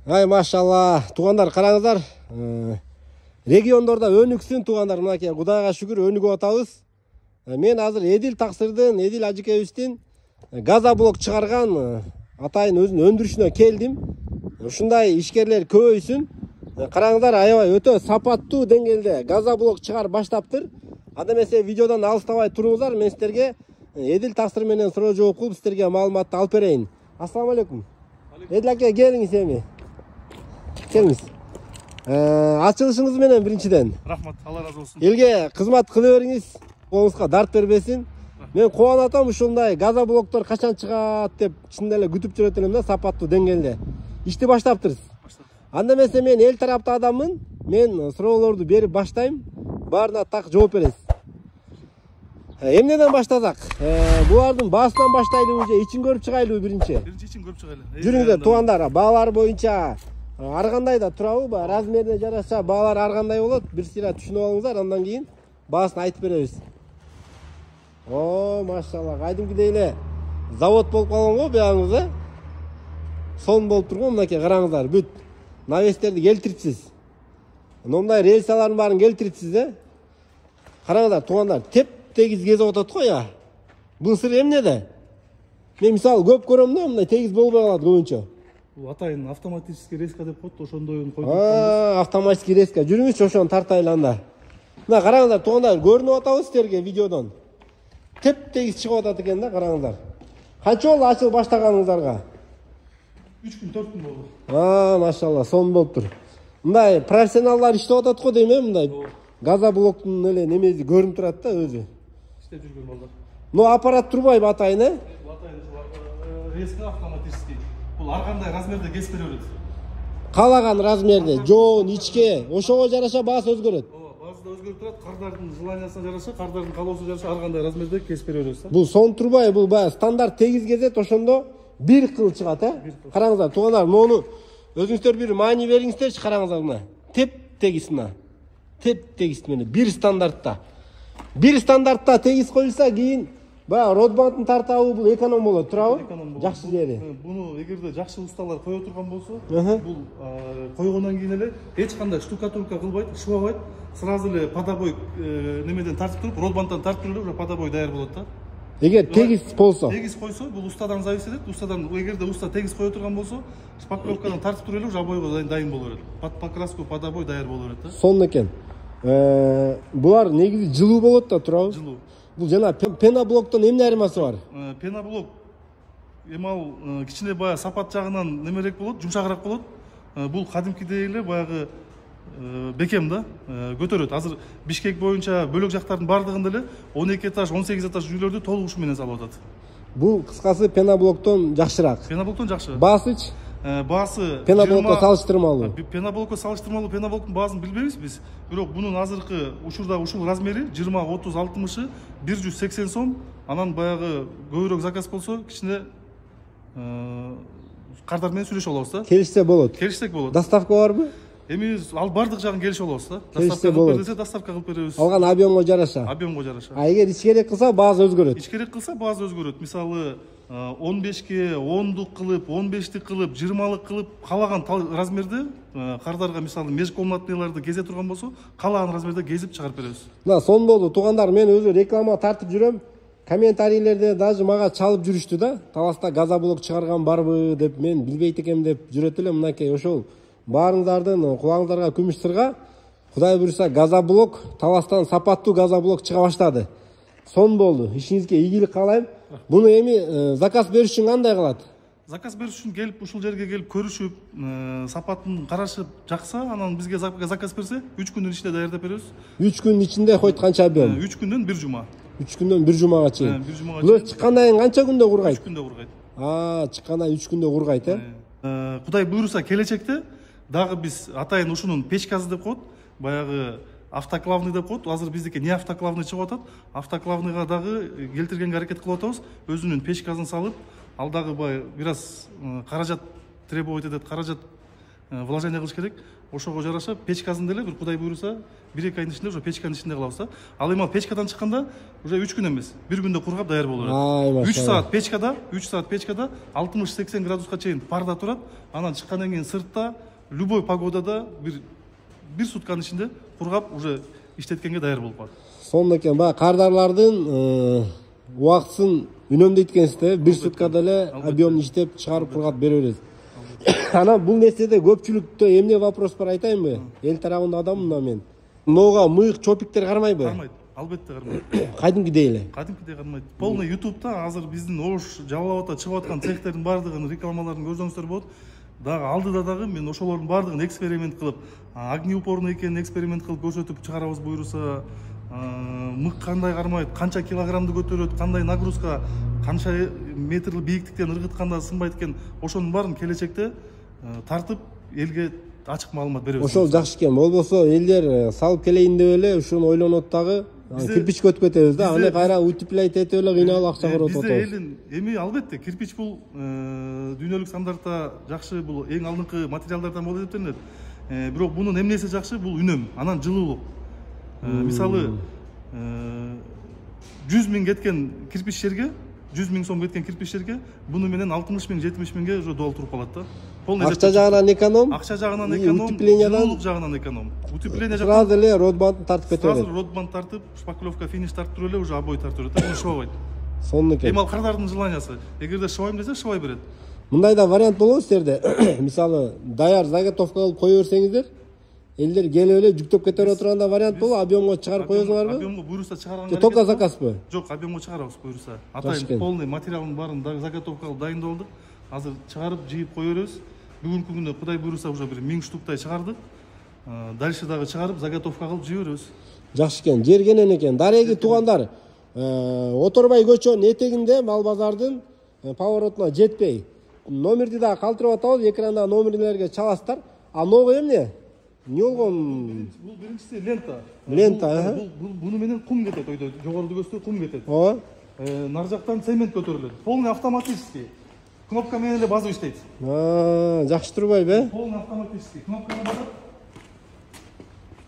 Ай машалла, туугандар караңыздар. Региондорда өнүксүн туугандар, мынакей Кудайга шүгүр өнүгүп атабыз. Мен азыр Эдил Таксырдын, Эдил ажекебиздин газоблок чыгарган атайын өзүнүн өндүрүшүнө келдим. Ушундай ишкерлер көбөйсүн. Караңыздар, аябай өтө сапаттуу деңгээлде газоблок чыгарып баштаптыр. Анда эмесе видеодон алыстабай туруңуздар, мен силерге Эдил Таксыр менен суроо жооп кылып силерге маалыматты алып берейин. Ассаламу алейкум. Эдил аке, келиңиз эми. Келиңиз. Ачылышыңыз менен биринчиден. Рахмат, Алла разы болсун. Элге кызмат кыла бериңиз, колуңузга дарт бербесин. Мен кубанып атам, ушундай газоблоктор качан чыгат деп чын эле күтүп жүрөт элем да, сапаттуу деңгээлде. Ишти баштаптырсыз. Анда эмесе мен эл тараптуу адаммын. Мен суроолорду берип баштайм. Баарына так жооп бересиз. Эмнеден баштасак? Булардын баасынан баштайлыбы же ичин көрүп чыгайлыбы биринчи? Биринчи ичин көрүп чыгайлы. Жүрүңүздөр туугандар, баалар боюнча ар кандай да турабы, размерине жараша баалар ар кандай болот, бир сыйра түшүнүп алыңыздар, андан кийин баасын айтып беребиз. О, машалла, кайдымкыдей эле завод болуп калган го буягыңыз, сон болуп турган, мынакей караңыздар, бүт навестерди келтирипсиз. Мындай рельсалардын баарын келтирипсиз, Караңыздар, туугандар, теп-тегиз кезип атат го я. Бул сыр эмнеде? Мен мисалы көп көрөм да, мындай тегиз болбой калат көбүнчө. Бул атайын автоматический резка деп коет, ошондойун койдук. Автоматический резка. Жүрүңүзчү, ошону тартайлы анда. Мына караңыздар, туугандар, көрүнүп атабыз силерге видеодон. Теп-тегиз чыгып атат экен да, караңыздар. Канча болду ачылып баштаганыңыздарга? 3 күн, 4 күн болду. Машалла, сон болуптур. Мындай профессионалдар иштеп атат го дейм, мындай газоблоктун эле немеси көрүнүп турат да өзү. Иштеп жүргөн балдар. Но аппарат турбайбы атайын, Бул атайын резка автоматический. Бул ар кандай размерде кесип бере берет. Каалаган размерде, жоон, ичке, ошого жараша баасы өзгөрөт. Баасы да өзгөрүп турат, кардардын желаниясына жараша, кардардын каалоосуна жараша ар кандай размерде кесип бере беребиз. Бул сон турбай, бул баягы стандарт тегиз кезет, ошондо бир кыл чыгат, Караңыздар, туугандар, мону өзүңүздөр бир маани бериңиздерчи, караңыздар мына. Теп-тегиз мына. Теп-тегиз менен бир стандартта. Бир стандартта тегиз коюлса, кийин баягы родбандын тартабы бул эконом болот, туурабы? Жакшы жери. Буну эгерде жакшы усталар кое турган болсо, бул койгондон кийин эле эч кандай штукатурка кылбайт, шыбабайт, сразу эле подобой немеден тартып туруп, родбандтан тартып туруп эле подобой даяр болот да. Эгер тегиз болсо. Тегиз койсо, бул устадан зависит этет. Устадан, эгерде уста тегиз кое турган болсо, шпаклевкадан тартып туруп эле уже обойго дайын боло берет. Под покраску подобой даяр боло берет да. Сонун экен. Булар негизи жылуу болот да, туурабы? Жылуу. Бул жана пеноблоктон эмне айырмасы бар? Пеноблок эмал кичине баягы сапат жагынан немерээк болот, жумшагыраак болот. Бул кадимкидей эле баягы бекем да, көтөрөт. Азыр Бишкек боюнча бөлөк жактардын бардыгында эле 12 этаж, 18 этаж үйлөрдү толук ушу менен салып атат. Бул кыскасы пеноблоктон жакшыраак. Пеноблоктон жакшы. Баасычы? Баасы пеноблокко салыштырмалуу. Пеноблокко салыштырмалуу, пеноблоктун баасын билбейбиз биз. Бирок бунун азыркы учурда ушул размери 20, 30, 60 180 сом. Анан баягы көбүрөөк заказ болсо, кичине кардар менен сүйлөшүп алабыз да. Келишсе болот. Келишсек болот. Доставка барбы? Эми ал бардык жагын келишип алабыз да. Доставка кылып берсе, доставка кылып беребиз. Алган объемго жараша. Объемго жараша. Эгер ич керек кылса, баасы өзгөрөт. Ич керек кылса, баасы өзгөрөт. Мисалы 15ке 10дук кылып, 15тик кылып, 20лык кылып, каалаган размерде кардарга мисалы межкомнатныйларды кезе турган болсо, каалаган размерде кезип чыгарып беребиз. Мына сон болду, туугандар, мен өзү реклама тартып жүрөм. Комментарийлерде даже мага чалып жүрүштү да. Таласта газоблок чыгарган барбы деп, мен билбейт экем деп жүрөт элем. Мынакей ошол баарыңыздардын кулаңыздарга күмүш сырга. Кудай буюрса, газоблок, Таластан сапаттуу газоблок чыга баштады. Сон болду. Ишиңизге ийгилик каалайм. Буну эми заказ бериш үчүн кандай кылат? Заказ бериш үчүн келип, ушул жерге келип көрүшүп, сапатын карашып жакса, анан бизге заказ берсе, 3 күндүн ичинде даярдап беребиз. 3 күн ичинде койт канча объем? 3 күндөн 1 жума. 3 күндөн 1 жумага чейин. Бул чыккандан кийин канча күндө кургайт? 3 күндө кургайт. Чыккандан 3 күндө кургайт, Кудай буюрса, келечекте дагы биз атайын ушунун печкасы деп коет, баягы автоклавный деп коет. Азыр биздики не автоклавный чыгып атат. Автоклавныйга дагы келтиргенге аракет кылып атабыз. Өзүнүн печкасын салып, ал дагы бир аз каражат требовать этет, каражат вложение кылыш керек. Ошого жараша печкасын деле бир Кудай буйруса 1-2 айдын ичинде уже печканын ичинде кылабыз да. Ал эми печкадан чыкканда уже 3 күн эмес, 1 күндө кургап даяр болуп берет. 3 саат печкада, 60-80 градуска чейин парда турат. Анан чыккандан кийин сыртта любой погодада бир сутканын ичинде кургап уже иштеткенге даяр болуп калат. Сонун экен. Баягы кардарлардын убактысын үнөмдөйт экенсиз, бир суткада эле объемду иштеп чыгарып кургап бере бересиз. Анан бул нерседе көпчүлүктө эмне вопрос бар айтайынбы? Эл тарабында адаммын мен. Мынога мыйык чопиктер кармайбы? Кармайт. Албетте кармайт. Кадимкидей эле. Кадимкидей кармайт. Полный YouTube'да азыр биздин Ош жалалап чыгып аткан цехтердин баардыгын рекламаларын көрсөңүздөр болот. Дагы алдыда дагы мен ошолордун баардыгын эксперимент кылып, огнеупорный экенин эксперимент кылып көрсөтүп чыгарабыз буйруса, мык кандай кармайт, канча килограммды көтөрөт, кандай нагрузка, канча метрлик бийиктиктен ыргытканда сынбайт экен, ошонун баарын келечекте тартып элге ачык маалымат беребиз. Ошол жакшы экен. Болбосо элдер салып келейин деп эле ушуну ойлонот дагы, кирпич көтүп кетебиз да, аны кайра утеплять этип эле кыйналып акча көрүп атабыз. Бизде элдин эми албетте кирпич бул дүйнөлүк стандартта жакшы, бул эң алдыңкы материалдардан болуп эсептелинет. Бирок бунун эмнеси жакшы? Бул үнөм, анан жылуулук. Мисалы 100 000 кеткен кирпич жерге, 100 000 сом кеткен кирпич жерге буну менен 60 000, 70 000ге уже дуал туруп калат да. Акча жагынан эконом, акча жагынан эконом, утеплениядан жагынан эконом. Утепление жагынан сразу эле родбанд тартып кетет. Сразу родбанд тартып, шпаклевка, финиш тартып эле уже обой тартып берет. Аны шыбабайт. Сонун экен. Эми ал кардардын желаниясы. Эгерде шыбайм десе шыбай берет. Мындай да вариант болобу силерде. Мисалы, даяр заготовка кылып кое берсеңиздер, элдер келип эле жүктөп кетире турганда вариант болобу, объемго чыгарып коесуңарбы? Объемго буйруса чыгарганга. Только заказбы? Жок, объемго чыгарабыз буйруса. Атайын полный материалдын баарын заготовкалып дайындап алдык. Азыр чыгарып жыйып кое беребиз. Бүгүнкү күндө Кудай буйруса уже бир 1000 штуктай чыгардык. Дальше дагы чыгарып заготовка кылып жыйып беребиз. Жакшы экен, жергенен экен. Дареги туугандар, Оторбай көчөнүн этегинде Мал базардын поворотуна жетпей. Номерди дагы калтырып атабыз, экранда номерлерге чаласыздар. А новый эмне? Не болгон? Бул биринчиси лента. Лента, Буну менен кум кетет, ойдо жогоруда көстө кум кетет. Ооба. Нар жактан цемент көтөрүлөт. Полный автоматический. Кнопка менен эле базып иштейт. Жакшы турбайбы? Полный автоматический. Кнопканы басат.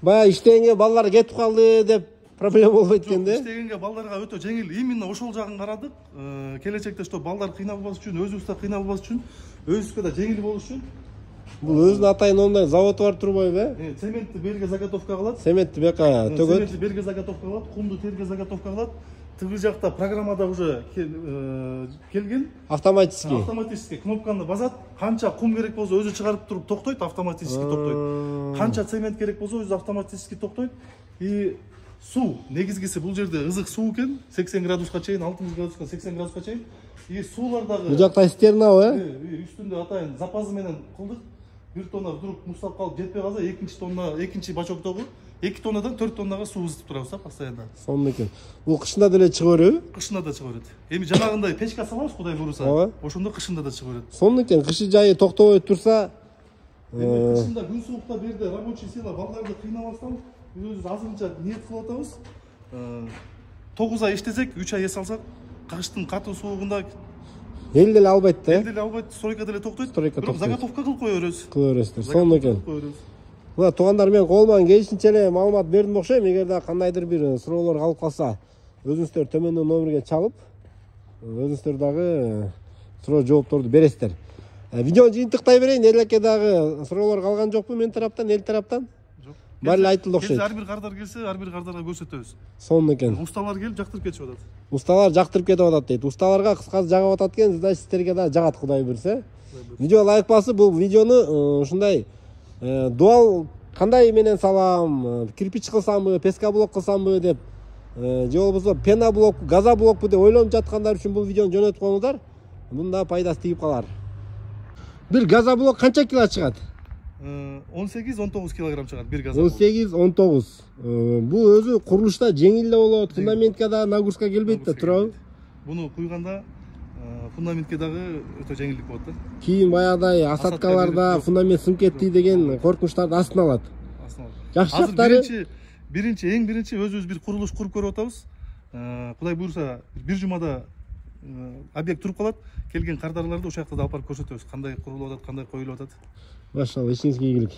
Баягы иштегенге балдар кетип калды деп проблема болбойт экен да? Иштегенге балдарга өтө жеңил. Именно ошол жагын карадык. Келечекте что балдар кыйналбаш үчүн, өзүбүз да кыйналбаш үчүн, өзүбүзгө да жеңил болуш үчүн. Бул өзүнүн атайын ондай заводу бар турбайбы? Цементти берге заготовка кылат. Цементти бияка төгөт. Цементти берге заготовка кылат, кумду терге заготовка кылат. Тыгы жакта программада уже келген. Автоматический кнопканы басат. Канча кум керек болсо өзү чыгарып туруп токтойт, автоматически токтойт. Канча цемент керек болсо өзү автоматически токтойт. И суу, негизгиси бул жерде ызык суу экен, 80 градуска чейин, 60 градуска, 80 градуска чейин. И суулар дагы. Бул жакта стернабы? Үстүндө атайын запазы менен кылдык. 1 тонна вдруг муздап калып жетпей калса, экинчи бачоктогу 2 тоннадан 4 тоннага суу ызытып турабыз постоянно. Сонун экен. Бул кышында деле чыга береби? Кышында да чыга берет. Эми жанагындай печка салабыз, Кудай буйруса. Ошондо кышында да чыга берет. Сонун экен. Кышы жайы токтобой турса, кышында күн суукта берде рабочий сила балдарды кыйнабастан биз өзүбүз азырынча ниет кылып атабыз. 9 ай иштесек, 3 ай эс алсак, кыштын катуу суугунда эл деле албайт да. Эл деле албайт, стройка деле токтойт. Бирок заготовка кылып кое беребиз. Кое бересиздер. Сонун экен. Мына туугандар, мен колуман келишинче эле маалымат бердим окшойм. Эгерде кандайдыр бир суроолор калып калса, өзүңүздөр төмөндөн номерге чалып, өзүңүздөр дагы суроо жоопторду бересиздер. Видеону жыйынтыктай берейин. Элекке дагы суроолор калган жокпу мен тараптан, эл тараптан? Жок. Баары эле айтылды окшойт. Ар бир кардар келсе, ар бир кардарга көрсөтөбүз. Сонун экен. Усталар келип жактырып кетип атат. Усталар жактырып кетип атат дейт. Усталарга кыскасы жагып атат экен, значит сиздерге да жагат, Кудай буйруса. Видео лайк басып, бул видеону ушундай дуал кандай менен салам, кирпич кылсамбы, пескоблок кылсамбы деп, же болбосо пеноблок, газоблокпу деп ойлонуп жаткандар үчүн бул видеону жөнөтүп коюңуздар. Мында пайдасы тийип калар. Бир газоблок канча кило чыгат? 18-19 килограмм чыгат бир газоблок. 18-19. Бул өзү курулушта жеңил эле болот, фундаментке да нагрузка келбейт да, туурабы? Буну куйганда фундаментке дагы өтө жеңилдик болот да. Кийин баягыдай асадкаларда фундамент сынып кетти деген коркунучтарды астына алат. Жакшы жактары эң биринчи өзүбүз бир курулуш куруп көрүп атабыз. Кудай буйруса бир жумада объект туруп калат, келген кардарларды ошол жакта да алып барып көрсөтөбүз, кандай курулуп атат, кандай коюлуп атат. Машалла, ишиңизге ийгилик.